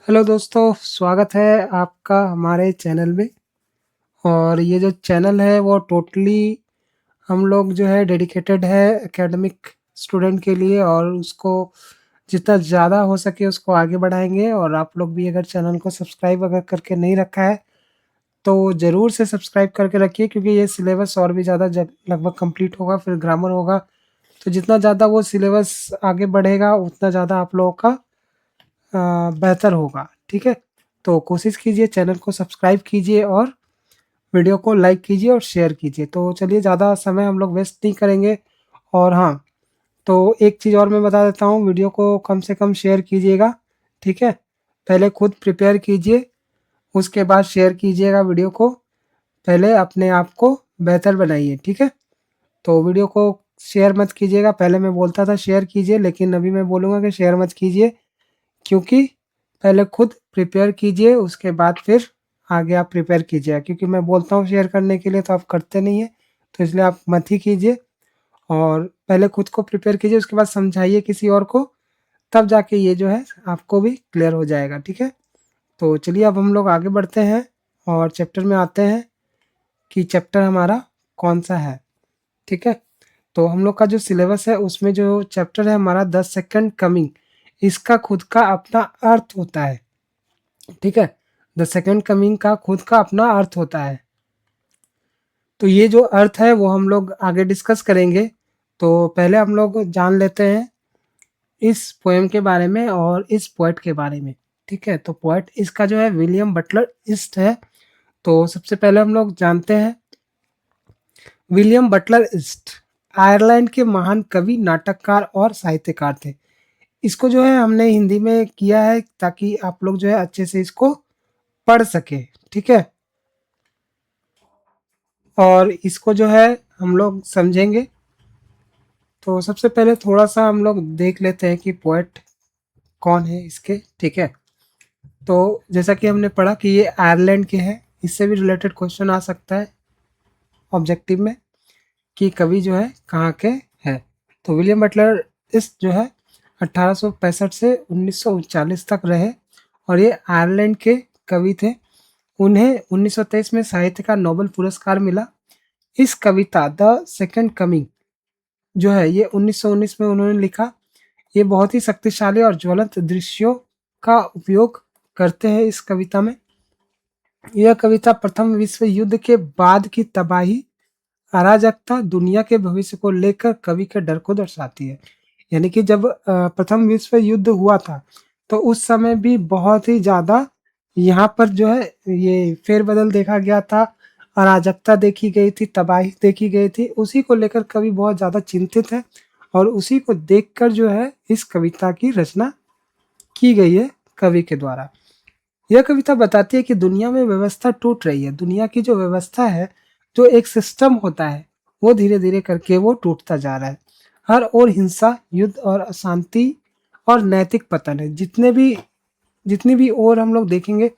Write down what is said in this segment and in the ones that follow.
Hello दोस्तों, स्वागत है आपका हमारे चैनल में। और ये जो चैनल है वो टोटली हम लोग जो है डेडिकेटेड है एकेडमिक स्टूडेंट के लिए, और उसको जितना ज़्यादा हो सके उसको आगे बढ़ाएँगे। और आप लोग भी अगर चैनल को सब्सक्राइब अगर करके नहीं रखा है, तो ज़रूर से सब्सक्राइब करके रखिए, क्योंकि ये सिलेबस और भी ज़्यादा जब लगभग कंप्लीट होगा, फिर ग्रामर होगा। तो जितना ज़्यादा वो सिलेबस आगे बढ़ेगा, उतना ज़्यादा आप लोगों का बेहतर होगा, ठीक है? तो कोशिश कीजिए चैनल को सब्सक्राइब कीजिए और वीडियो को लाइक कीजिए और शेयर कीजिए। तो चलिए, ज़्यादा समय हम लोग वेस्ट नहीं करेंगे। और हाँ, तो एक चीज़ और मैं बता देता हूँ, वीडियो को कम से कम शेयर कीजिएगा, ठीक है? पहले खुद प्रिपेयर कीजिए, उसके बाद शेयर कीजिएगा वीडियो को। पहले अपने आप को बेहतर बनाइए, ठीक है? तो वीडियो को शेयर मत कीजिएगा, पहले मैं बोलता था शेयर कीजिए, लेकिन अभी मैं बोलूँगा कि शेयर मत कीजिए, क्योंकि पहले खुद प्रिपेयर कीजिए, उसके बाद फिर आगे आप प्रिपेयर कीजिए। क्योंकि मैं बोलता हूँ शेयर करने के लिए, तो आप करते नहीं हैं, तो इसलिए आप मत ही कीजिए। और पहले खुद को प्रिपेयर कीजिए, उसके बाद समझाइए किसी और को, तब जाके ये जो है आपको भी क्लियर हो जाएगा, ठीक है? तो चलिए, अब हम लोग आगे बढ़ते हैं और चैप्टर में आते हैं कि चैप्टर हमारा कौन-सा है, ठीक है? तो हम लोग का जो सिलेबस है, उसमें जो चैप्टर है हमारा द सेकंड कमिंग, इसका खुद का अपना अर्थ होता है, ठीक है? द सेकंड कमिंग का खुद का अपना अर्थ होता है। तो ये जो अर्थ है वो हम लोग आगे डिस्कस करेंगे। तो पहले हम लोग जान लेते हैं इस पोएम के बारे में और इस पोएट के बारे में, ठीक है? तो पोएट इसका जो है विलियम बटलर ईस्ट है। तो सबसे पहले हम लोग जानते हैं विलियम बटलर ईस्ट आयरलैंड के महान कवि, नाटककार और साहित्यकार थे। इसको जो है हमने हिंदी में किया है ताकि आप लोग जो है अच्छे से इसको पढ़ सकें, ठीक है? और इसको जो है हम लोग समझेंगे। तो सबसे पहले थोड़ा-सा हम लोग देख लेते हैं कि पोएट कौन है इसके, ठीक है? तो जैसा कि हमने पढ़ा कि ये आयरलैंड के हैं, इससे भी रिलेटेड क्वेश्चन आ सकता है ऑब्जेक्टिव में कि कवि जो है कहाँ के हैं। तो विलियम बटलर इस जो है 1865 से 1939 तक रहे, और ये आयरलैंड के कवि थे। उन्हें 1923 में साहित्य का नोबेल पुरस्कार मिला। इस कविता द सेकंड कमिंग जो है ये 1919 में उन्होंने लिखा। ये बहुत ही शक्तिशाली और ज्वलंत दृश्यों का उपयोग करते हैं इस कविता में। यह कविता प्रथम विश्व युद्ध के बाद की तबाही, अराजकता, दुनिया के भविष्य को लेकर कवि के डर को दर्शाती है। यानी कि जब प्रथम विश्व युद्ध हुआ था, तो उस समय भी बहुत ही ज़्यादा यहाँ पर जो है ये फेर-बदल देखा गया था, अराजकता देखी गई थी, तबाही देखी गई थी। उसी को लेकर कवि बहुत ज़्यादा चिंतित है, और उसी को देखकर जो है इस कविता की रचना की गई है कवि के द्वारा। यह कविता बताती है कि दुनिया में व्यवस्था टूट रही है। दुनिया की जो व्यवस्था है, जो एक सिस्टम होता है, वो धीरे-धीरे करके वो टूटता जा रहा है। हर ओर हिंसा, युद्ध और अशांति और नैतिक पतन है। जितनी भी ओर हम लोग देखेंगे,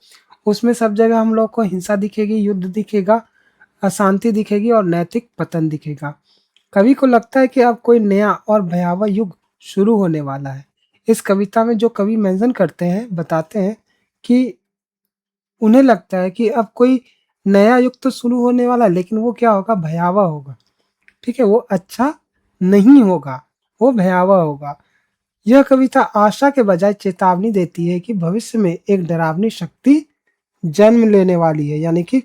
उसमें सब जगह हम लोग को हिंसा दिखेगी, युद्ध दिखेगा, अशांति दिखेगी और नैतिक पतन दिखेगा। कवि को लगता है कि अब कोई नया और भयावह युग शुरू होने वाला है। इस कविता में जो कवि मेंशन करते हैं, बताते हैं कि उन्हें लगता है कि अब कोई नया युग तो शुरू होने वाला है, लेकिन वो क्या होगा, भयावह होगा, ठीक है? वो अच्छा नहीं होगा, वो भयावह होगा। यह कविता आशा के बजाय चेतावनी देती है कि भविष्य में एक डरावनी शक्ति जन्म लेने वाली है। यानी कि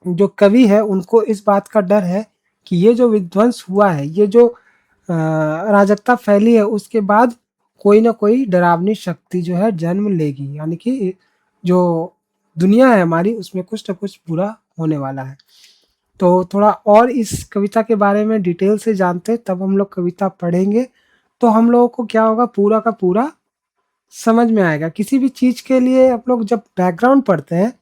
जो कवि है उनको इस बात का डर है कि ये जो विध्वंस हुआ है, ये जो अराजकता फैली है, उसके बाद कोई ना कोई डरावनी शक्ति जो है जन्म लेगी। यानी कि जो दुनिया है हमारी, उसमें कुछ ना कुछ बुरा होने वाला है। तो थोड़ा और इस कविता के बारे में डिटेल से जानते हैं, तब हम लोग कविता पढ़ेंगे, तो हम लोगों को क्या होगा, पूरा का पूरा समझ में आएगा। किसी भी चीज़ के लिए आप लोग जब बैकग्राउंड पढ़ते हैं,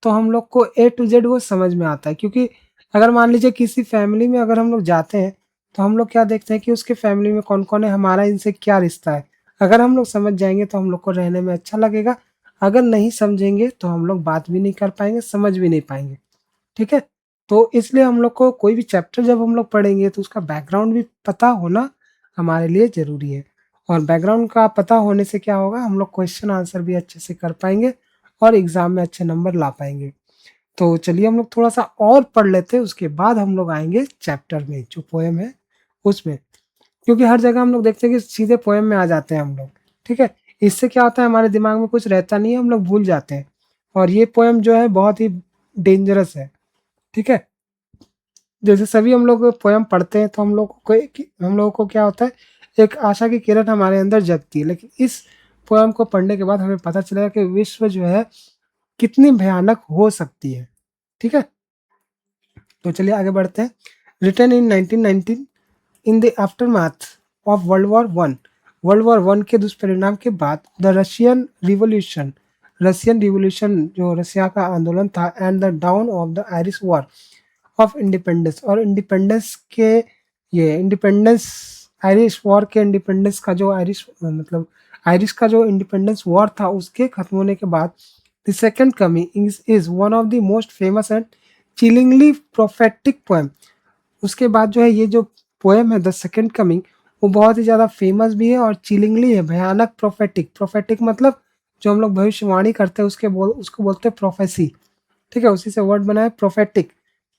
तो हम लोग को ए टू ज़ेड वो समझ में आता है। क्योंकि अगर मान लीजिए किसी फैमिली में अगर हम लोग जाते हैं, तो हम लोग क्या देखते हैं कि उसके फैमिली में कौन-कौन है, हमारा इनसे क्या रिश्ता है। अगर हम लोग समझ जाएँगे तो हम लोग को रहने में अच्छा लगेगा, अगर नहीं समझेंगे तो हम लोग बात भी नहीं कर पाएँगे, समझ भी नहीं पाएँगे, ठीक है? तो इसलिए हम लोग को कोई भी चैप्टर जब हम लोग पढ़ेंगे, तो उसका बैकग्राउंड भी पता होना हमारे लिए ज़रूरी है। और बैकग्राउंड का पता होने से क्या होगा, हम लोग क्वेश्चन आंसर भी अच्छे से कर पाएंगे और एग्जाम में अच्छे नंबर ला पाएंगे। तो चलिए हम लोग थोड़ा सा और पढ़ लेते हैं, उसके बाद हम लोग आएंगे चैप्टर में, जो पोएम है उसमें। क्योंकि हर जगह हम लोग देखते हैं कि सीधे पोएम में आ जाते हैं हम लोग, ठीक है। इससे क्या होता है, हमारे दिमाग में कुछ रहता नहीं है, हम लोग भूल जाते हैं। और ये पोएम जो है बहुत ही डेंजरस है, ठीक है। जैसे सभी हम लोग पोएम पढ़ते हैं तो हम लोगों को क्या होता है, एक आशा की किरण हमारे अंदर जगती है। लेकिन इस पोएम को पढ़ने के बाद हमें पता चलेगा कि विश्व जो है कितनी भयानक हो सकती है, ठीक है। तो चलिए आगे बढ़ते हैं। Written in 1919 in the aftermath of World War 1, World War 1 के दुष्परिणाम के बाद द रशियन रिवॉल्यूशन जो रसिया का आंदोलन था, and the down of the Irish war of independence, और इंडिपेंडेंस के ये इंडिपेंडेंस आयरिश वॉर के इंडिपेंडेंस का जो आयरिश मतलब आयरिश का जो इंडिपेंडेंस वॉर था उसके खत्म होने के बाद, the second coming is one of the most famous and chillingly prophetic poem. उसके बाद जो है ये जो पोएम है द सेकंड कमिंग, वो बहुत ही ज़्यादा फेमस भी है और चिलिंगली है, भयानक। प्रोफेटिक, प्रोफेटिक मतलब जो हम लोग भविष्यवाणी करते हैं उसको बोलते हैं प्रोफेसी, ठीक है। उसी से वर्ड बना है प्रोफेटिक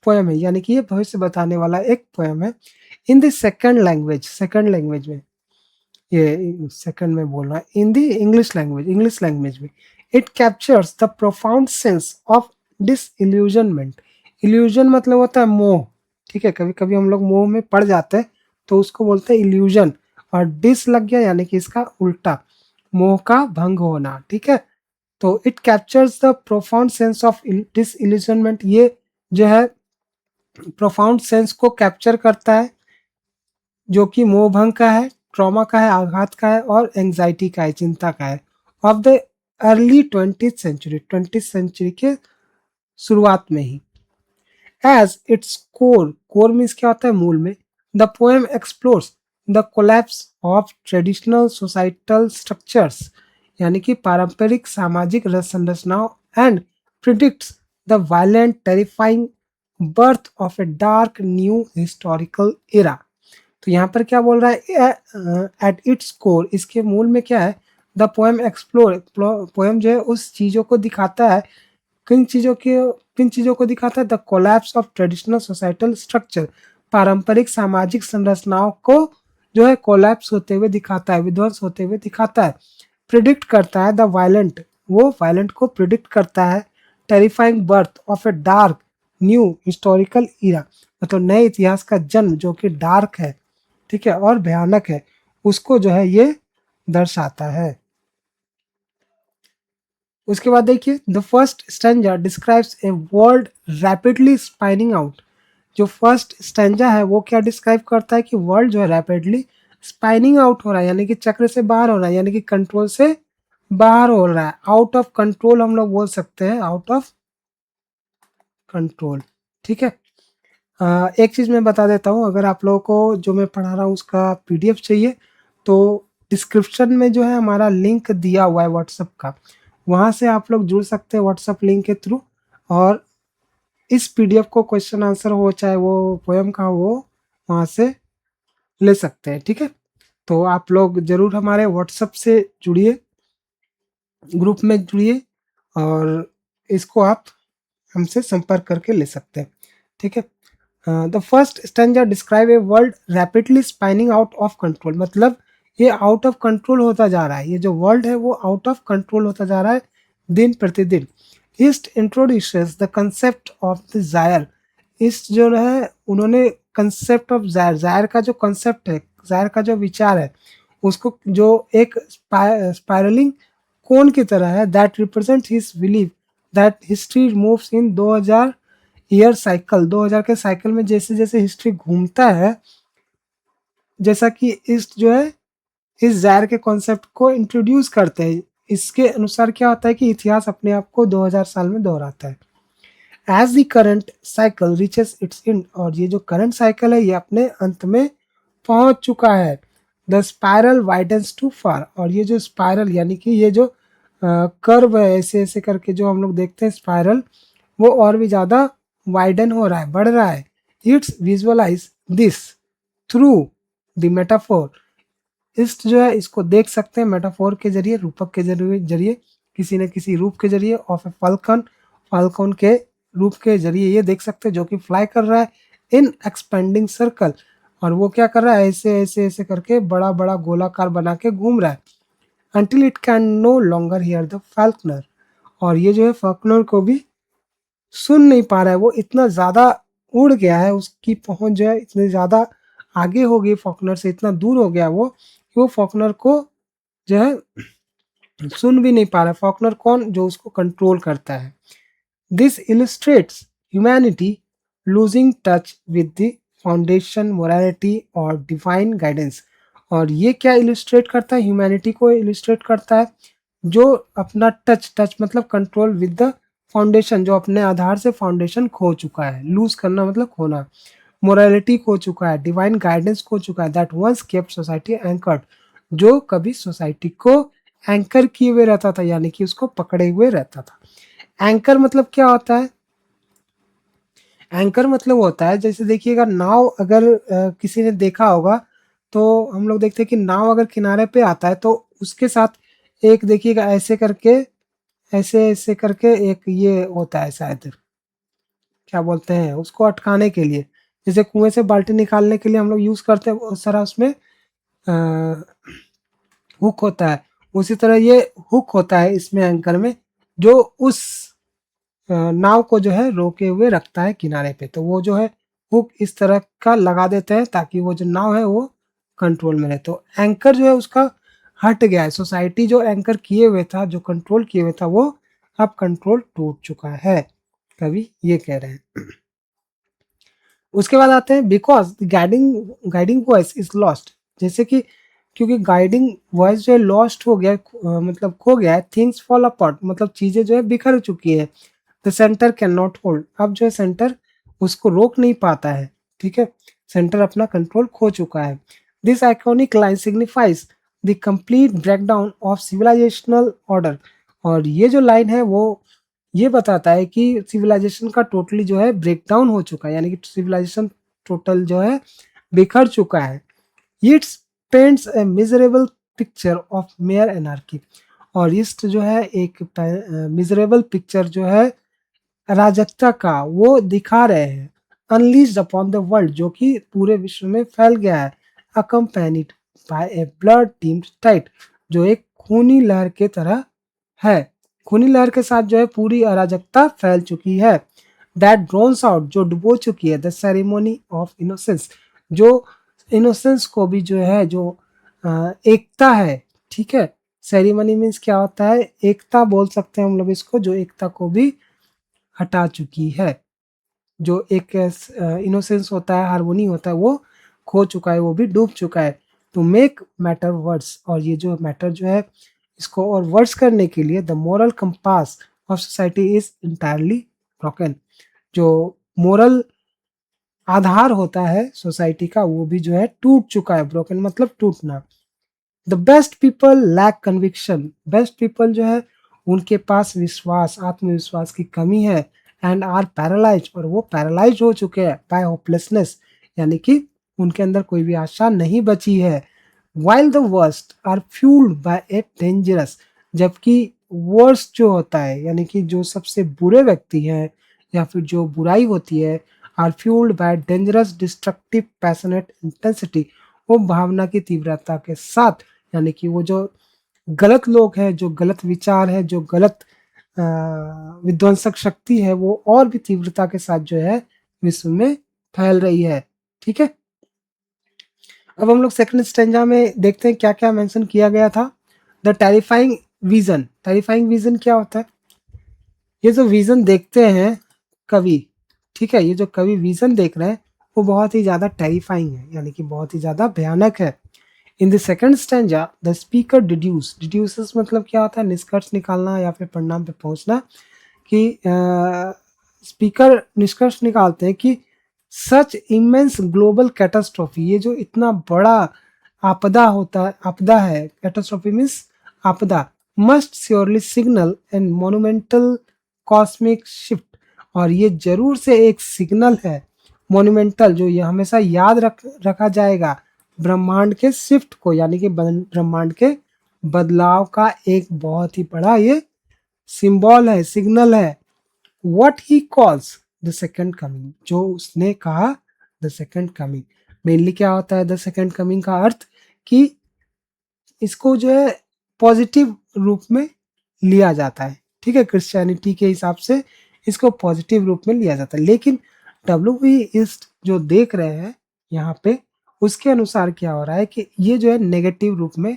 पोएम है, यानी कि ये भविष्य बताने वाला एक पोएम है। इन द सेकंड लैंग्वेज में, ये सेकंड में बोल रहा है, इन द इंग्लिश लैंग्वेज में, it captures the profound sense of disillusionment. Illusion मतलब होता है मोह, ठीक है। कभी कभी हम लोग मोह में पड़ जाते हैं तो उसको बोलते हैं इल्यूजन, और डिस लग गया यानी कि इसका उल्टा, मोह का भंग होना, ठीक है। तो it captures the profound sense of disillusionment, ये जो है प्रोफाउंड सेंस को कैप्चर करता है, जो कि मोह भंग का है, ट्रॉमा का है, आघात का है, और एंजाइटी का है, चिंता का है, of the early 20th century के शुरुआत में ही। एज इट्स कोर मीन्स क्या होता है मूल में, the poem explores the collapse of traditional societal structures, यानी कि पारंपरिक सामाजिक संरचनाओं, and predicts the violent terrifying birth of a dark new historical era. तो यहाँ पर क्या बोल रहा है, एट इट्स कोर, इसके मूल में क्या है, द पोएम एक्सप्लोर, पोएम जो है उस चीज़ों को दिखाता है, किन चीज़ों के किन चीज़ों को दिखाता है, the collapse of traditional societal structure, पारंपरिक सामाजिक संरचनाओं को जो है कोलैप्स होते हुए दिखाता है, विध्वंस होते हुए दिखाता है। प्रिडिक्ट करता है द वायलेंट, वो वायलेंट को प्रिडिक्ट करता है, terrifying birth of a dark new historical era, मतलब नए इतिहास का जन्म जो कि डार्क है, ठीक है, और भयानक है, उसको जो है ये दर्शाता है। उसके बाद देखिए, the first stanza describes a world rapidly spinning out. जो फर्स्ट स्टैंजा है वो क्या डिस्क्राइब करता है कि वर्ल्ड जो है रैपिडली स्पाइनिंग आउट हो रहा है, यानी कि चक्र से बाहर हो रहा है, यानी कि कंट्रोल से बाहर हो रहा है, आउट ऑफ कंट्रोल हम लोग बोल सकते हैं, आउट ऑफ कंट्रोल, ठीक है। एक चीज़ मैं बता देता हूँ, अगर आप लोगों को जो मैं पढ़ा रहा हूँ उसका पीडीएफ चाहिए तो डिस्क्रिप्शन में जो है हमारा लिंक दिया हुआ है व्हाट्सएप का, वहाँ से आप लोग जुड़ सकते हैं व्हाट्सएप लिंक के थ्रू, और इस पीडीएफ को क्वेश्चन आंसर हो चाहे वो पोएम का हो, वहाँ से ले सकते हैं, ठीक है। तो आप लोग ज़रूर हमारे व्हाट्सएप से जुड़िए, ग्रुप में जुड़िए, और इसको आप हमसे संपर्क करके ले सकते हैं, ठीक है। The first stanza describe a world rapidly spinning out of control, मतलब ये आउट ऑफ कंट्रोल होता जा रहा है, ये जो वर्ल्ड है वो आउट ऑफ कंट्रोल होता जा रहा है दिन प्रतिदिन। ईस्ट introduces the concept of the gyre, इस जो है उन्होंने कंसेप्ट ऑफ जायर, जायर का जो कंसेप्ट है, जायर का जो विचार है, उसको जो एक स्पायरलिंग कोन की तरह है, that represent his believe that history moves in 2000 year cycle, 2000 के साइकिल में जैसे जैसे हिस्ट्री घूमता है, जैसा कि इस जो है इस जायर के कॉन्सेप्ट को इंट्रोड्यूस करते हैं, इसके अनुसार क्या होता है कि इतिहास अपने आप को 2000 साल में दोहराता है। As the current cycle reaches its end, और ये जो करंट साइकिल है ये अपने अंत में पहुंच चुका है। द स्पायरल वाइडन्स टू फार, और ये जो स्पायरल यानी कि ये जो कर्व है ऐसे ऐसे करके जो हम लोग देखते हैं स्पायरल, वो और भी ज़्यादा वाइडन हो रहा है, बढ़ रहा है। Yeats visualises this through the metaphor, इस्ट जो है इसको देख सकते हैं मेटाफोर के जरिए, रूपक के जरिए, किसी न किसी रूप के जरिए, ऑफ ए फाल्कन, फाल्कन के रूप के जरिए ये देख सकते हैं जो कि फ्लाई कर रहा है इन एक्सपेंडिंग सर्कल, और वो क्या कर रहा है, ऐसे ऐसे ऐसे करके बड़ा बड़ा गोलाकार बना के घूम रहा है, until it can no longer hear the falconer, और ये जो है फाल्कनर को भी सुन नहीं पा रहा है, वो इतना ज़्यादा उड़ गया है, उसकी पहुंच जो है इतनी ज़्यादा आगे हो गई, फाल्कनर से इतना दूर हो गया वो कि वो फाल्कनर को जो है सुन भी नहीं पा रहा है। फाल्कनर कौन, जो उसको कंट्रोल करता है। This illustrates humanity losing touch with the foundation morality और डिवाइन गाइडेंस, और ये क्या इलस्ट्रेट करता है, ह्यूमैनिटी को इलस्ट्रेट करता है, जो अपना टच मतलब कंट्रोल विद द फाउंडेशन, जो अपने आधार से फाउंडेशन खो चुका है, लूज करना मतलब खोना, मोरालिटी खो चुका है, डिवाइन गाइडेंस खो चुका है, that once kept society anchored, जो कभी सोसाइटी को एंकर किए हुए रहता था, यानी कि उसको पकड़े हुए रहता था। एंकर मतलब क्या होता है, एंकर मतलब होता है, जैसे देखिएगा नाव, अगर किसी ने देखा होगा तो हम लोग देखते हैं कि नाव अगर किनारे पे आता है तो उसके साथ एक देखिएगा ऐसे करके, ऐसे ऐसे करके एक ये होता है, शायद क्या बोलते हैं उसको, अटकाने के लिए, जैसे कुएं से बाल्टी निकालने के लिए हम लोग यूज करते हैं, बहुत सारा उसमें हुक होता है, उसी तरह ये हुक होता है इसमें एंकर में, जो उस नाव को जो है रोके हुए रखता है किनारे पे। तो वो जो है हुक इस तरह का लगा देते हैं ताकि वो जो नाव है वो कंट्रोल में रहे। तो एंकर जो है उसका हट गया है, सोसाइटी जो एंकर किए हुए था, जो कंट्रोल किए हुए था, वो अब कंट्रोल टूट चुका है, कवि ये कह रहे हैं। उसके बाद आते हैं because guiding guiding voice is lost, जैसे कि क्योंकि गाइडिंग वॉइस जो है लॉस्ट हो गया, मतलब खो गया है, थिंग्स फॉल अपार्ट मतलब चीजें जो है बिखर चुकी है, the centre can not hold, अब जो है सेंटर उसको रोक नहीं पाता है, ठीक है, सेंटर अपना कंट्रोल खो चुका है। This iconic line signifies the complete breakdown of civilisational order, और ये जो लाइन है वो ये बताता है कि सिविलाइजेशन का टोटली जो है ब्रेकडाउन हो चुका है, यानी कि सिविलाइजेशन टोटल जो है बिखर चुका है। It's paints A miserable picture of mayor anarchy, और इस जो है एक मिजरेबल पिक्चर जो है अराजकता का वो दिखा रहे हैं, अनलीज्ड अपॉन द वर्ल्ड, जो कि पूरे विश्व में फैल गया है, अकम्पैनिड बाय ए ब्लड टीम्ड टाइट, जो एक खूनी लहर के तरह है, खूनी लहर के साथ जो है पूरी अराजकता फैल चुकी है। दैट ड्रोन्स आउट, जो डुबो चुकी है, द सेरेमनी ऑफ इनोसेंस, जो इनोसेंस को भी जो है, जो एकता है, ठीक है, सेरेमनी मीन्स क्या होता है, एकता बोल सकते हैं हम लोग इसको, जो एकता को भी हटा चुकी है, जो एक इनोसेंस होता है, हार्मोनी होता है, वो खो चुका है, वो भी डूब चुका है। टू मेक मैटर वर्ड्स, और ये जो मैटर जो है इसको और वर्ड्स करने के लिए the moral compass of society is entirely broken, जो मोरल आधार होता है सोसाइटी का वो भी जो है टूट चुका है, ब्रोकन मतलब टूटना। The best people lack conviction, best people जो है उनके पास विश्वास, आत्मविश्वास की कमी है, एंड आर पैरालाइज, और वो पैरालाइज हो चुके हैं बाय होपलेसनेस, यानी कि उनके अंदर कोई भी आशा नहीं बची है। While the worst are fuelled by a dangerous, जबकि वर्स्ट जो होता है, यानी कि जो सबसे बुरे व्यक्ति हैं या फिर जो बुराई होती है, are fuelled by dangerous destructive passionate intensity, वो भावना की तीव्रता के साथ, यानी कि वो जो गलत लोग हैं, जो गलत विचार है, जो गलत विध्वंसक शक्ति है, वो और भी तीव्रता के साथ जो है विश्व में फैल रही है, ठीक है। अब हम लोग सेकंड स्टेंजा में देखते हैं क्या क्या मेंशन किया गया था। The terrifying vision, terrifying vision क्या होता है, ये जो विजन देखते हैं कवि, ठीक है, ये जो कवि विजन देख रहे हैं वो बहुत ही ज्यादा टेरिफाइंग है, यानी कि बहुत ही ज्यादा भयानक है। In the second stanza the speaker deduces मतलब क्या होता है, निष्कर्ष निकालना या फिर परिणाम पे पहुंचना, कि स्पीकर निष्कर्ष निकालते हैं कि सच इमेंस ग्लोबल कैटास्ट्रोफी, ये जो इतना बड़ा आपदा होता है, आपदा है, कैटास्ट्रोफी मीन्स आपदा, must surely signal and monumental cosmic shift, और ये जरूर से एक सिग्नल है मोन्यूमेंटल, जो ये हमेशा याद रखा जाएगा, ब्रह्मांड के शिफ्ट को, यानी कि ब्रह्मांड के बदलाव का एक बहुत ही बड़ा ये सिंबल है, सिग्नल है। What he calls the second coming, जो उसने कहा द सेकंड कमिंग। मेनली क्या होता है द सेकंड कमिंग का अर्थ, कि इसको जो है पॉजिटिव रूप में लिया जाता है, ठीक है, क्रिश्चियनिटी के हिसाब से इसको पॉजिटिव रूप में लिया जाता है। लेकिन डब्ल्यू ईस्ट जो देख रहे हैं यहाँ पे, उसके अनुसार क्या हो रहा है कि ये जो है नेगेटिव रूप में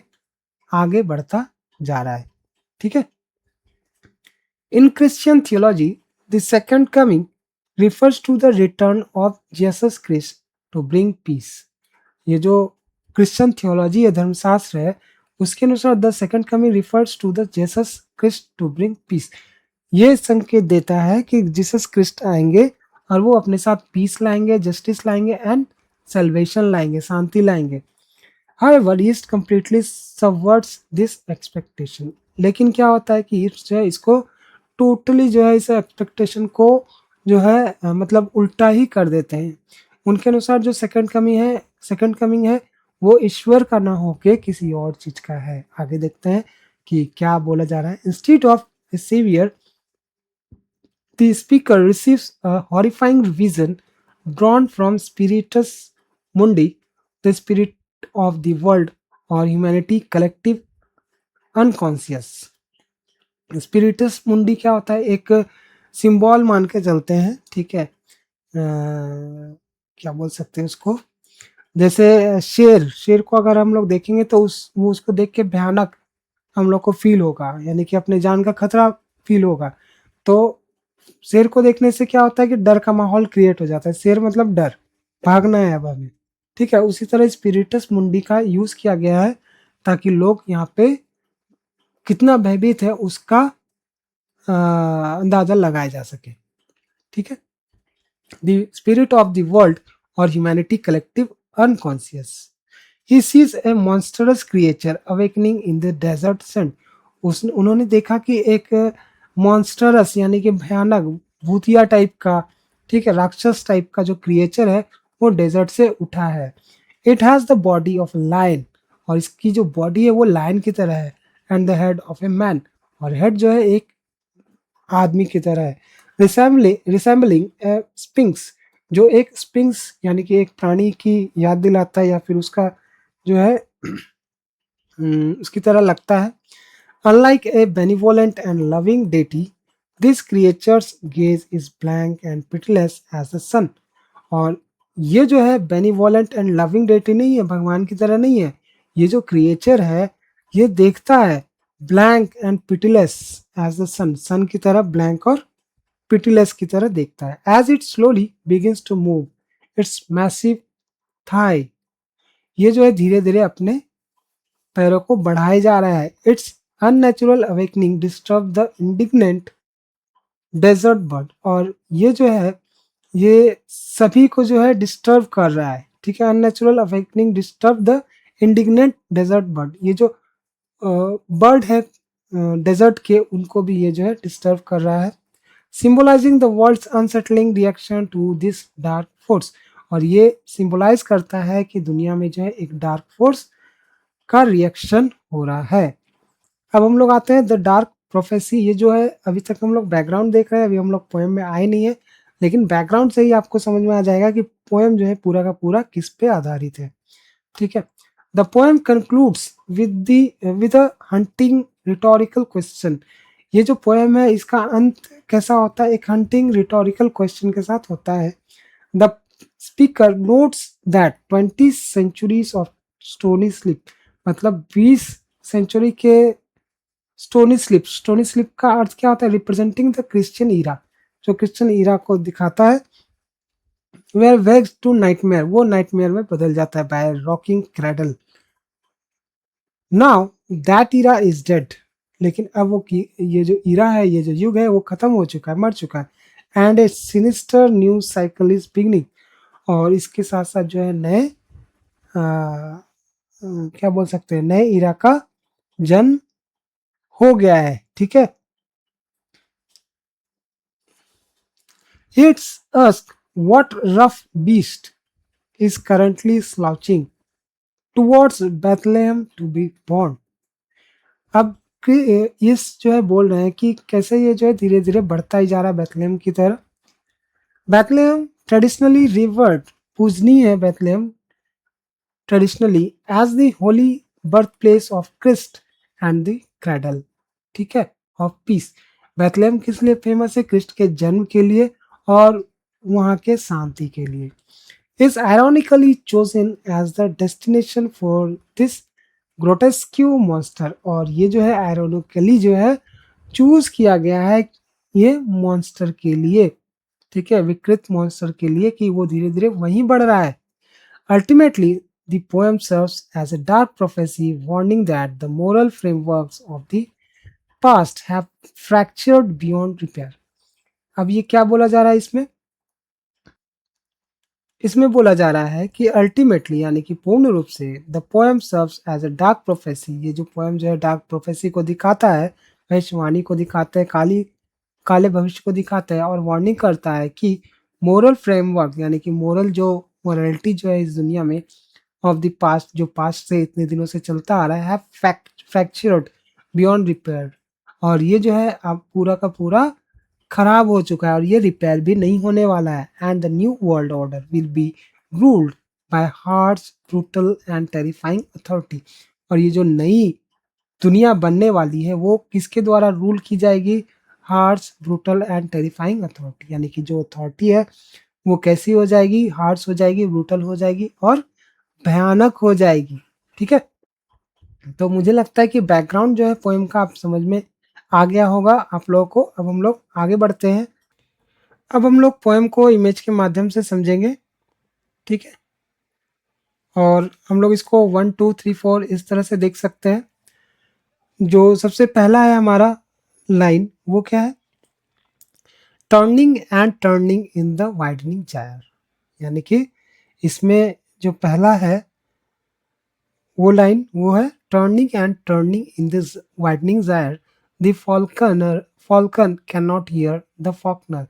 आगे बढ़ता जा रहा है, ठीक है। इन Christian theology the second coming refers to the return of Jesus Christ to bring peace। ये जो क्रिश्चियन थियोलॉजी या धर्मशास्त्र है, उसके अनुसार the second coming refers to the Jesus Christ to bring peace. ये संकेत देता है कि जीसस क्रिस्ट आएंगे और वो अपने साथ पीस लाएंगे, जस्टिस लाएंगे एंड सेल्वेशन लाएंगे, शांति लाएंगे। However, east completely subverts this expectation। लेकिन क्या होता है कि ईस्ट जो है इसको टोटली जो है इस एक्सपेक्टेशन को जो है मतलब उल्टा ही कर देते हैं। उनके अनुसार जो सेकंड कमिंग है वो ईश्वर का ना होके किसी और चीज का है। आगे देखते हैं कि क्या बोला जा रहा है। Instead of a saviour, the speaker receives a horrifying vision drawn from Spiritus Mundi, the spirit of the world or humanity collective unconscious। स्पिरिटस मुंडी क्या होता है, एक सिंबल मान के चलते हैं, ठीक है। क्या बोल सकते हैं उसको, जैसे शेर को अगर हम लोग देखेंगे तो वो उसको देख के भयानक हम लोग को फील होगा, यानी कि अपने जान का खतरा फील होगा। तो शेर को देखने से क्या होता है कि डर का माहौल क्रिएट हो जाता है। शेर मतलब डर, भागना है अब हमें, ठीक है। उसी तरह स्पिरिटस मुंडी का यूज किया गया है ताकि लोग यहाँ पे कितना भयभीत है उसका अंदाजा लगाया जा सके, ठीक है। The spirit of the world और humanity collective unconscious, he sees a monstrous creature awakening in the desert sand. उन्होंने देखा कि एक मॉन्स्टरस यानी कि भयानक भूतिया टाइप का, ठीक है, राक्षस टाइप का जो क्रिएचर है वो डेजर्ट से उठा है। It has the body of lion, और इसकी जो बॉडी है वो लायन की तरह है, and the head of a man, और हेड जो है एक आदमी की तरह है। रिसेंबलिंग ए स्पिंक्स, जो एक स्पिंक्स यानी कि एक प्राणी की याद दिलाता है या फिर उसका जो है उसकी तरह लगता है। Unlike a benevolent and loving deity, this creature's gaze is blank and pitiless as the sun। और ये जो है benevolent and loving deity नहीं है, भगवान की तरह नहीं है। ये जो क्रिएचर है ये देखता है blank and pitiless as the sun, सन की तरह blank और pitiless की तरह देखता है। As it slowly begins to move its massive thigh, ये जो है धीरे धीरे अपने पैरों को बढ़ाए जा रहा है। Its unnatural awakening disturb the indignant desert bird, और ये जो है ये सभी को जो है डिस्टर्ब कर रहा है, ठीक है। Unnatural awakening disturb the indignant desert bird, ये जो बर्ड है डेजर्ट के, उनको भी ये जो है डिस्टर्ब कर रहा है। Symbolising the world's unsettling reaction to this dark force, और ये सिंबलाइज करता है कि दुनिया में जो है एक डार्क फोर्स का रिएक्शन हो रहा है। अब हम लोग आते हैं द डार्क प्रोफेसी। ये जो है अभी तक हम लोग बैकग्राउंड देख रहे हैं, अभी हम लोग पोएम में आए नहीं है, लेकिन बैकग्राउंड से ही आपको समझ में आ जाएगा कि पोएम जो है पूरा का पूरा किस पे आधारित है, ठीक है। The poem concludes with a hunting rhetorical question. ये जो पोएम है इसका अंत कैसा होता है, एक हंटिंग रिटोरिकल क्वेश्चन के साथ होता है। The speaker notes that 20 centuries of stony sleep, मतलब 20 सेंचुरी के स्टोनी स्लिप का अर्थ क्या होता है, रिप्रेजेंटिंग द क्रिश्चियन ईरा, जो क्रिश्चियन ईरा को दिखाता है। वेयर वेग्स टू नाइटमेयर, वो नाइटमेयर में बदल जाता है by rocking cradle. Now that era is dead, लेकिन अब वो ये जो ईरा है, ये जो युग है वो खत्म हो चुका है, मर चुका है। And A sinister new cycle is beginning, और इसके साथ साथ जो है नए क्या बोल सकते हैं, नए ईरा का जन्म हो गया है, ठीक है। It's asked what rough beast is currently slouching towards Bethlehem to be born. अब इस जो है बोल रहे हैं कि कैसे ये जो है धीरे धीरे बढ़ता ही जा रहा है बेथलेहम की तरह। बेथलेहम ट्रेडिशनली रिवर्ड, पूजनीय है Bethlehem traditionally as the holy birth place of Christ and the cradle, ठीक है, ऑफ पीस। बेथलेहम किस लिए फेमस है? क्रिस्ट के जन्म के लिए और वहाँ के शांति के लिए। is ironically chosen as the destination for this grotesque monster, और ये जो है ironically जो है चूज किया गया है ये मॉन्स्टर के लिए, ठीक है, विकृत मॉन्स्टर के लिए, कि वो धीरे धीरे वहीं बढ़ रहा है। Ultimately the poem serves as a dark prophecy warning that the moral frameworks of the past have fractured beyond repair। अब ये क्या बोला जा रहा है इसमें? इसमें बोला जा रहा है कि अल्टीमेटली यानी कि पूर्ण रूप से the poem serves as a dark prophecy, ये जो पोएम जो है डार्क प्रोफेसी को दिखाता है, भविष्यवाणी को दिखाता है, काले भविष्य को दिखाता है और वार्निंग करता है कि मोरल फ्रेमवर्क यानी कि मोरल जो मोरलिटी जो है इस दुनिया में ऑफ द पास्ट, जो पास्ट से इतने दिनों से चलता आ रहा है फ्रैक्चर्ड बियॉन्ड रिपेयर, और ये जो है अब पूरा का पूरा खराब हो चुका है और ये रिपेयर भी नहीं होने वाला है। And the new world order will be ruled by harsh brutal and terrifying authority, और ये जो नई दुनिया बनने वाली है वो किसके द्वारा रूल की जाएगी? Harsh brutal and terrifying authority, यानी कि जो अथॉरिटी है वो कैसी हो जाएगी? हार्श हो जाएगी, ब्रूटल हो जाएगी और भयानक हो जाएगी, ठीक है। तो मुझे लगता है कि बैकग्राउंड जो है पोएम का आप समझ में आ गया होगा आप लोगों को। अब हम लोग आगे बढ़ते हैं। अब हम लोग पोएम को इमेज के माध्यम से समझेंगे, ठीक है, और हम लोग इसको 1 2 3 4 इस तरह से देख सकते हैं। जो सबसे पहला है हमारा लाइन वो क्या है? Turning in the widening gyre, यानी कि इसमें जो पहला है वो लाइन वो है turning in this widening gyre the falcon can not hear the falconer.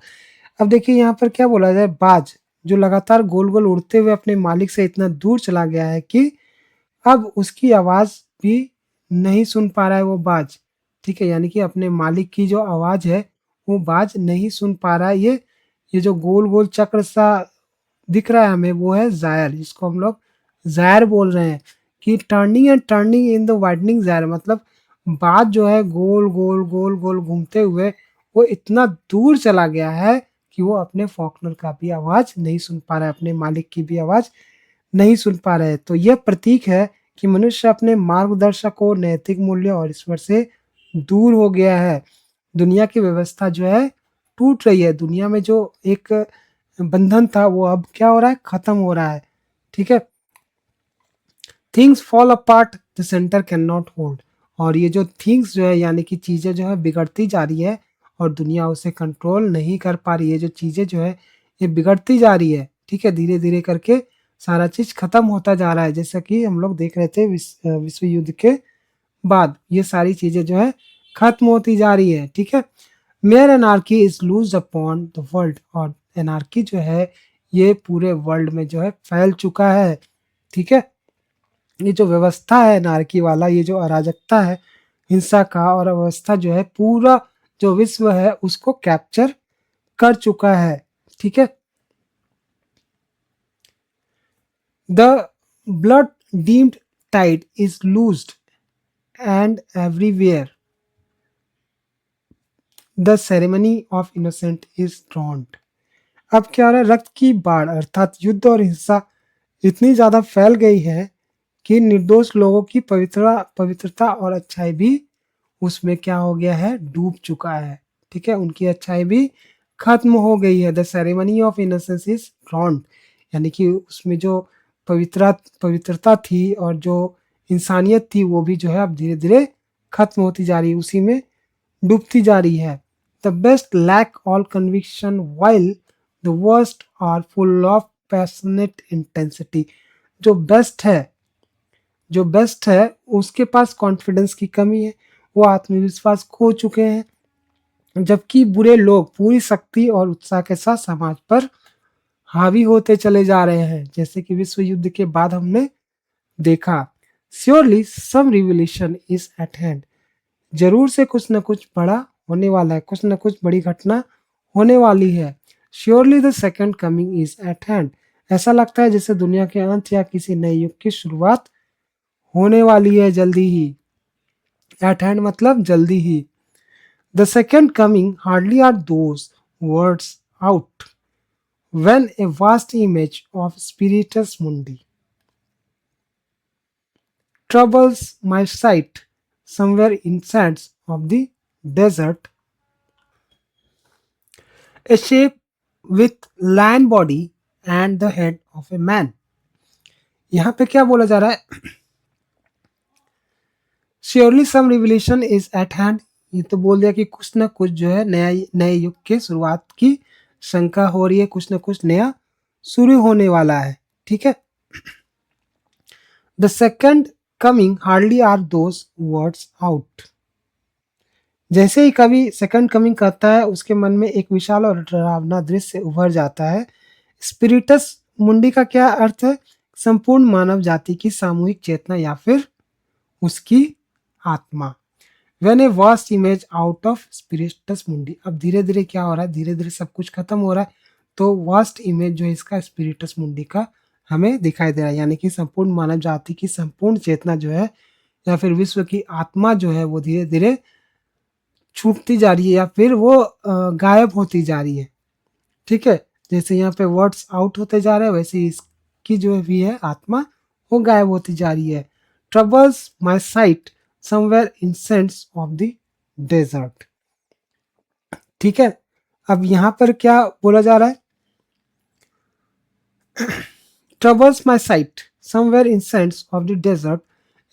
अब देखिए यहाँ पर क्या बोला जाए, बाज जो लगातार गोल गोल उड़ते हुए अपने मालिक से इतना दूर चला गया है कि अब उसकी आवाज भी नहीं सुन पा रहा है वो बाज, ठीक है, यानी कि अपने मालिक की जो आवाज है वो बाज नहीं सुन पा रहा है। ये जो गोल गोल चक्र सा दिख रहा है हमें वो है जायर, जिसको हम लोग जायर बोल रहे हैं कि turning in the widening gyre, मतलब बाज जो है गोल गोल गोल गोल घूमते हुए वो इतना दूर चला गया है कि वो अपने फॉकनर का भी आवाज नहीं सुन पा रहा है, अपने मालिक की भी आवाज नहीं सुन पा रहे हैं। तो यह प्रतीक है कि मनुष्य अपने मार्गदर्शकों, नैतिक मूल्य और ईश्वर से दूर हो गया है। दुनिया की व्यवस्था जो है टूट रही है, दुनिया में जो एक बंधन था वो अब क्या हो रहा है? खत्म हो रहा है, ठीक है। Things fall apart the centre can not hold, और ये जो थिंग्स जो है यानी कि चीज़ें जो है बिगड़ती जा रही है और दुनिया उसे कंट्रोल नहीं कर पा रही है। जो चीज़ें जो है ये बिगड़ती जा रही है, ठीक है, धीरे धीरे करके सारा चीज़ खत्म होता जा रहा है। जैसा कि हम लोग देख रहे थे विश्व युद्ध के बाद ये सारी चीज़ें जो है खत्म होती जा रही है, ठीक है। Mere anarchy is loose upon the world, और एनार्की जो है ये पूरे वर्ल्ड में जो है फैल चुका है, ठीक है। ये जो व्यवस्था है एनार्की वाला, ये जो अराजकता है, हिंसा का और अव्यवस्था जो है पूरा जो विश्व है उसको कैप्चर कर चुका है, ठीक है। The blood dimmed tide is loosed and everywhere the ceremony of innocent is drowned. अब क्या हो रहा है? रक्त की बाढ़ अर्थात युद्ध और हिंसा इतनी ज्यादा फैल गई है कि निर्दोष लोगों की पवित्रता और अच्छाई भी उसमें क्या हो गया है? डूब चुका है, ठीक है, उनकी अच्छाई भी खत्म हो गई है। The ceremony of innocence is ड्रॉन्ड, यानी कि उसमें जो पवित्रता थी और जो इंसानियत थी वो भी जो है अब धीरे धीरे खत्म होती जा रही है, उसी में डूबती जा रही है। The best lack all conviction while the worst are full of passionate intensity. जो जो बेस्ट है उसके पास कॉन्फिडेंस की कमी है, वो आत्मविश्वास खो चुके हैं, जबकि बुरे लोग पूरी शक्ति और उत्साह के साथ समाज पर हावी होते चले जा रहे हैं। जैसे कि विश्व युद्ध के बाद हमने देखा। Surely some revolution is at hand, जरूर से कुछ न कुछ बड़ा होने वाला है, कुछ न कुछ बड़ी घटना होने वाली है। Surely the second coming is at hand, ऐसा लगता है जैसे दुनिया के अंत या किसी नए युग की शुरुआत होने वाली है जल्दी ही। एट हैंड मतलब जल्दी ही। The second coming hardly are those words out when a vast image of Spiritus Mundi troubles my sight somewhere in sands of the desert, a shape with land body and the head of a man. यहाँ पे क्या बोला जा रहा है? Surely some revolution is at hand, ये तो बोल दिया कि कुछ ना कुछ जो है नया नए युग के शुरुआत की शंका हो रही है, कुछ ना कुछ नया शुरू होने वाला है। ठीक है। The second coming hardly are those words out, जैसे ही कवि सेकंड कमिंग कहता है उसके मन में एक विशाल और डरावना दृश्य उभर जाता है। स्पिरिटस मुंडी का क्या अर्थ है? संपूर्ण मानव जाति की सामूहिक चेतना या फिर उसकी आत्मा। When a vast image out of spiritus mundi, अब धीरे धीरे क्या हो रहा है, धीरे धीरे सब कुछ खत्म हो रहा है, तो वास्ट इमेज जो है इसका स्पिरिटस मुंडी का हमें दिखाई दे रहा है, यानी कि संपूर्ण मानव जाति की संपूर्ण चेतना जो है या फिर विश्व की आत्मा जो है वो धीरे धीरे छूटती जा रही है या फिर वो गायब होती जा रही है। ठीक है, जैसे यहाँ पे वर्ड्स आउट होते जा रहे हैं वैसे इसकी जो भी है आत्मा वो गायब होती जा रही है। Troubles my sight somewhere in sands of the desert. ठीक है, अब यहाँ पर क्या बोला जा रहा है? Troubles my sight somewhere in sands of the desert,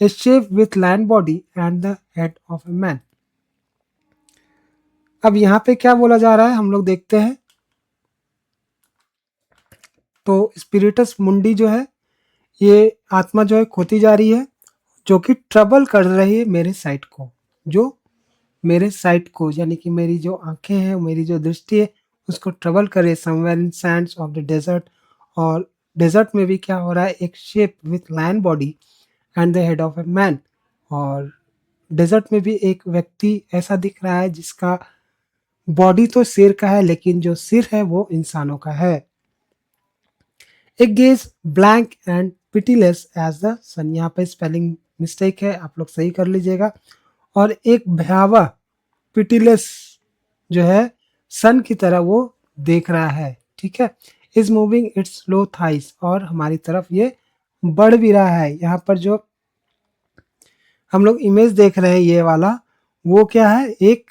a shape with lion body and the head of a man. अब यहाँ पे क्या बोला जा रहा है हम लोग देखते हैं। तो स्पिरिटस मुंडी जो है ये आत्मा जो है खोती जा रही है, जो कि ट्रबल कर रही है मेरे साइट को, जो मेरे साइट को यानी कि मेरी जो आंखें हैं, मेरी जो दृष्टि है उसको ट्रबल करे somewhere in sands of the desert. और डेजर्ट में भी क्या हो रहा है, एक shape with lion body and the head of a man, और डेजर्ट में भी एक व्यक्ति ऐसा दिख रहा है जिसका बॉडी तो शेर का है लेकिन जो सिर है वो इंसानों का है। एक gaze blank and pitiless as the sun, यहाँ पे स्पेलिंग मिस्टेक है, आप लोग सही कर लीजिएगा। और एक भयावह पिटीलेस जो है सन की तरह वो देख रहा है। ठीक है, is moving it's slow thighs, और हमारी तरफ ये बढ़ भी रहा है। यहाँ पर जो हम लोग इमेज देख रहे हैं ये वाला, वो क्या है, एक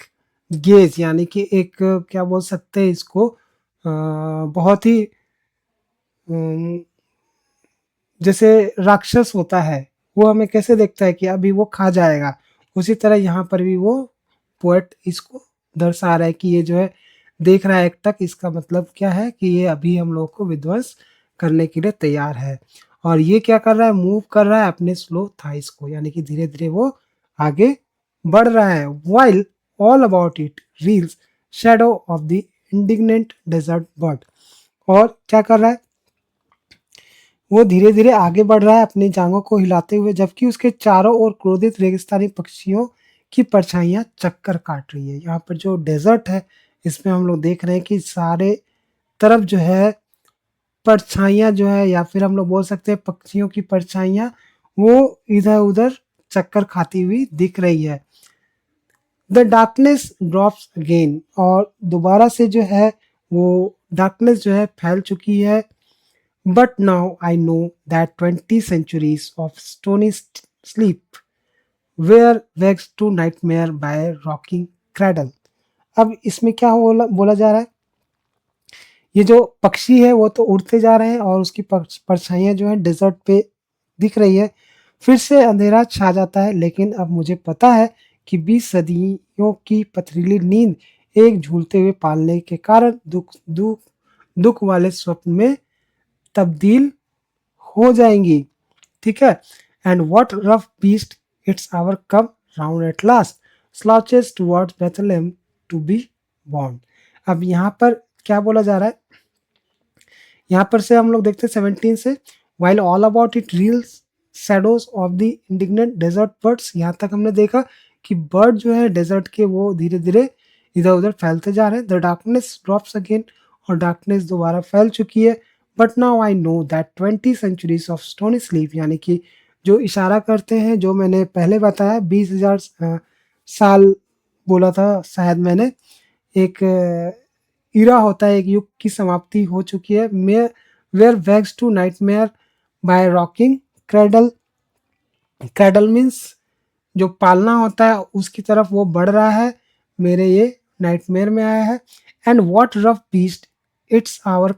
गेज यानी कि एक क्या बोल सकते हैं इसको, बहुत ही जैसे राक्षस होता है वो हमें कैसे देखता है कि अभी वो खा जाएगा, उसी तरह यहाँ पर भी वो पोएट इसको दर्शा रहा है कि ये जो है देख रहा है एकटक, इसका मतलब क्या है कि ये अभी हम लोग को विध्वंस करने के लिए तैयार है। और ये क्या कर रहा है, मूव कर रहा है अपने स्लो थाइस को, यानी कि धीरे धीरे वो आगे बढ़ रहा है। While all about it reels shadow of the indignant desert bird, और क्या कर रहा है, वो धीरे धीरे आगे बढ़ रहा है अपनी जांघों को हिलाते हुए, जबकि उसके चारों ओर क्रोधित रेगिस्तानी पक्षियों की परछाइयां चक्कर काट रही है। यहाँ पर जो डेजर्ट है इसमें हम लोग देख रहे हैं कि सारे तरफ जो है परछाइयां जो है, या फिर हम लोग बोल सकते हैं पक्षियों की परछाइयां, वो इधर उधर चक्कर खाती हुई दिख रही है। द डार्कनेस ड्रॉप्स अगेन, और दोबारा से जो है वो डार्कनेस जो है फैल चुकी है। But now I know that 20 centuries of stony sleep were vexed to nightmare by rocking cradle। अब इसमें क्या बोला जा रहा है, ये जो पक्षी है वो तो उड़ते जा रहे हैं और उसकी परछाइयां जो है डेजर्ट पे दिख रही है। फिर से अंधेरा छा जाता है, लेकिन अब मुझे पता है कि 20 सदियों की पथरीली नींद एक झूलते हुए पालने के कारण दुख वाले स्वप्न में तब्दील हो जाएंगी। ठीक है, and what rough beast its hour come round at last slouches towards Bethlehem to be born. अब यहाँ पर क्या बोला जा रहा है, यहाँ पर से हम लोग देखते हैं 17 से, while all about it reels shadows of the indignant desert birds. यहाँ तक हमने देखा कि बर्ड जो है डेजर्ट के वो धीरे धीरे इधर उधर फैलते जा रहे हैं। द डार्कनेस ड्रॉप्स अगेन, और डार्कनेस दोबारा फैल चुकी है। But now I know that 20 centuries of stony sleep, यानी कि जो इशारा करते हैं, जो मैंने पहले बताया 20,000 साल बोला था शायद मैंने, एक इरा होता है, एक युग की समाप्ति हो चुकी है। Were vexed to nightmare by rocking cradle. Cradle means जो पालना होता है उसकी तरफ वो बढ़ रहा है, मेरे ये नाइटमेयर में आया है। And what rough beast its hour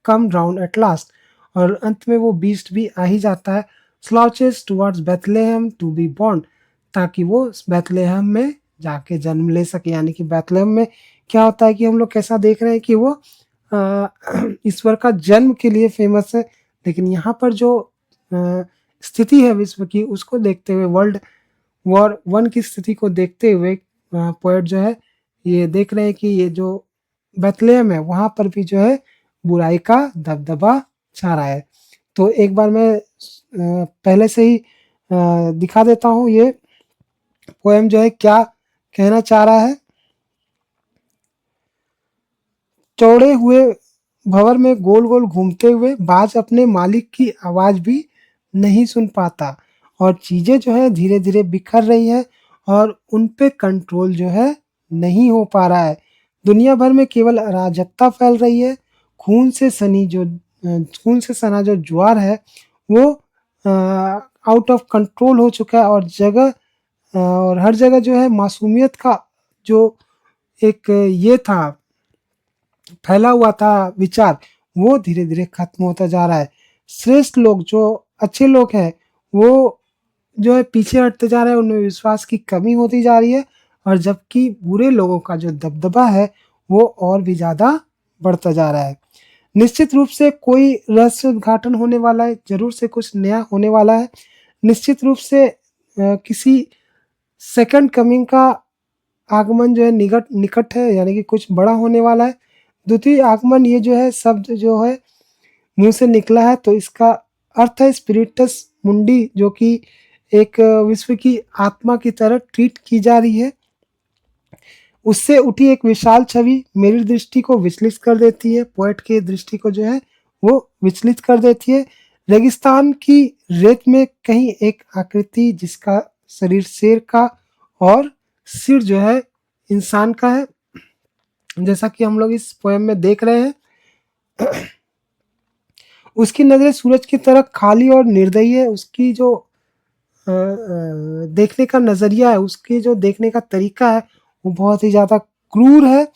come round at last, और अंत में वो बीस्ट भी आ ही जाता है। Slouches towards Bethlehem to be born, ताकि वो बेथलेहम में जाके जन्म ले सके। यानी कि बेथलेहम में क्या होता है कि हम लोग कैसा देख रहे हैं कि वो ईश्वर का जन्म के लिए फेमस है, लेकिन यहाँ पर जो स्थिति है विश्व की उसको देखते हुए, वर्ल्ड वॉर 1 की स्थिति को देखते हुए पोएट जो है ये देख रहे हैं कि ये जो बेथलेहम है वहाँ पर भी जो है बुराई का दबदबा छा रहा है। तो एक बार मैं पहले से ही दिखा देता हूँ ये पोएम जो है क्या कहना चाह रहा है। चौड़े हुए भंवर में गोल गोल घूमते हुए बाज अपने मालिक की आवाज भी नहीं सुन पाता, और चीजें जो है धीरे धीरे बिखर रही है और उन पे कंट्रोल जो है नहीं हो पा रहा है। दुनिया भर में केवल अराजकता फैल रही है। खून से सना जो ज्वार है वो आउट ऑफ कंट्रोल हो चुका है, और हर जगह जो है मासूमियत का जो एक ये था फैला हुआ था विचार, वो धीरे धीरे खत्म होता जा रहा है। श्रेष्ठ लोग जो अच्छे लोग हैं वो जो है पीछे हटते जा रहे हैं, उनमें विश्वास की कमी होती जा रही है, और जबकि बुरे लोगों का जो दबदबा है वो और भी ज़्यादा बढ़ता जा रहा है। निश्चित रूप से कोई रहस्य उद्घाटन होने वाला है, जरूर से कुछ नया होने वाला है। निश्चित रूप से किसी सेकंड कमिंग का आगमन जो है निकट है, यानी कि कुछ बड़ा होने वाला है। द्वितीय आगमन, ये जो है शब्द जो है मुंह से निकला है, तो इसका अर्थ है स्पिरिटस मुंडी, जो कि एक विश्व की आत्मा की तरह ट्रीट की जा रही है। उससे उठी एक विशाल छवि मेरी दृष्टि को विचलित कर देती है, पोएट की दृष्टि को जो है वो विचलित कर देती है। रेगिस्तान की रेत में कहीं एक आकृति जिसका शरीर शेर का और सिर जो है इंसान का है, जैसा कि हम लोग इस पोएम में देख रहे हैं। उसकी नजरें सूरज की तरह खाली और निर्दयी है। उसकी जो देखने का नजरिया है, उसके जो देखने का तरीका है वो बहुत ही ज्यादा क्रूर है।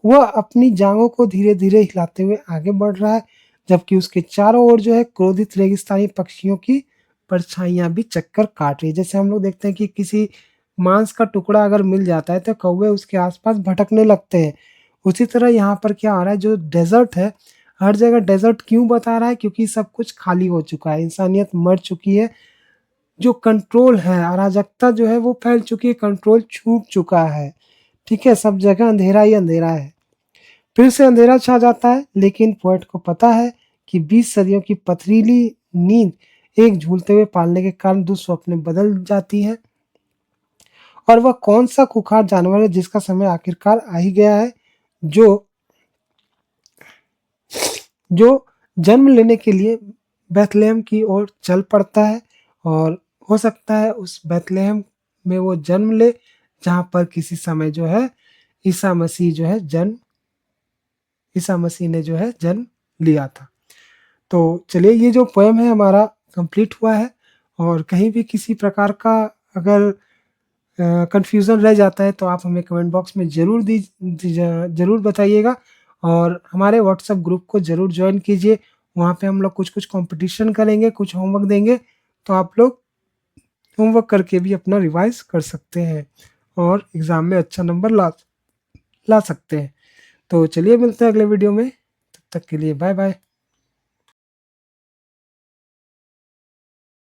वह अपनी जांघों को धीरे धीरे हिलाते हुए आगे बढ़ रहा है, जबकि उसके चारों ओर जो है क्रोधित रेगिस्तानी पक्षियों की परछाइयां भी चक्कर काट रही है। जैसे हम लोग देखते हैं कि किसी मांस का टुकड़ा अगर मिल जाता है तो कौवे उसके आसपास भटकने लगते हैं। उसी तरह यहाँ पर क्या हो रहा है, जो डेजर्ट है, हर जगह डेजर्ट क्यों बता रहा है, क्योंकि सब कुछ खाली हो चुका है, इंसानियत मर चुकी है। जो कंट्रोल है, अराजकता जो है वो फैल चुकी है, कंट्रोल छूट चुका है। ठीक है, सब जगह अंधेरा ही अंधेरा है। फिर से अंधेरा छा जाता है, लेकिन पोएट को पता है कि 20 सदियों की पथरीली नींद एक झूलते हुए पालने के कारण दुस्वप्न में बदल जाती है। और वह कौन सा खुखार जानवर है जिसका समय आखिरकार आ ही गया है, जो जो जन्म लेने के लिए बेथलेहम की ओर चल पड़ता है, और हो सकता है उस बेथलेहम में वो जन्म ले जहाँ पर किसी समय जो है ईसा मसीह ने जो है जन्म लिया था। तो चलिए, ये जो पोएम है हमारा कंप्लीट हुआ है, और कहीं भी किसी प्रकार का अगर कंफ्यूजन रह जाता है तो आप हमें कमेंट बॉक्स में जरूर बताइएगा, और हमारे व्हाट्सएप ग्रुप को जरूर ज्वाइन कीजिए। वहाँ पे हम लोग कुछ कुछ कंपटीशन करेंगे, कुछ होमवर्क देंगे, तो आप लोग होमवर्क करके भी अपना रिवाइज कर सकते हैं और एग्ज़ाम में अच्छा नंबर ला सकते हैं। तो चलिए, मिलते हैं अगले वीडियो में, तब तक के लिए बाय बाय।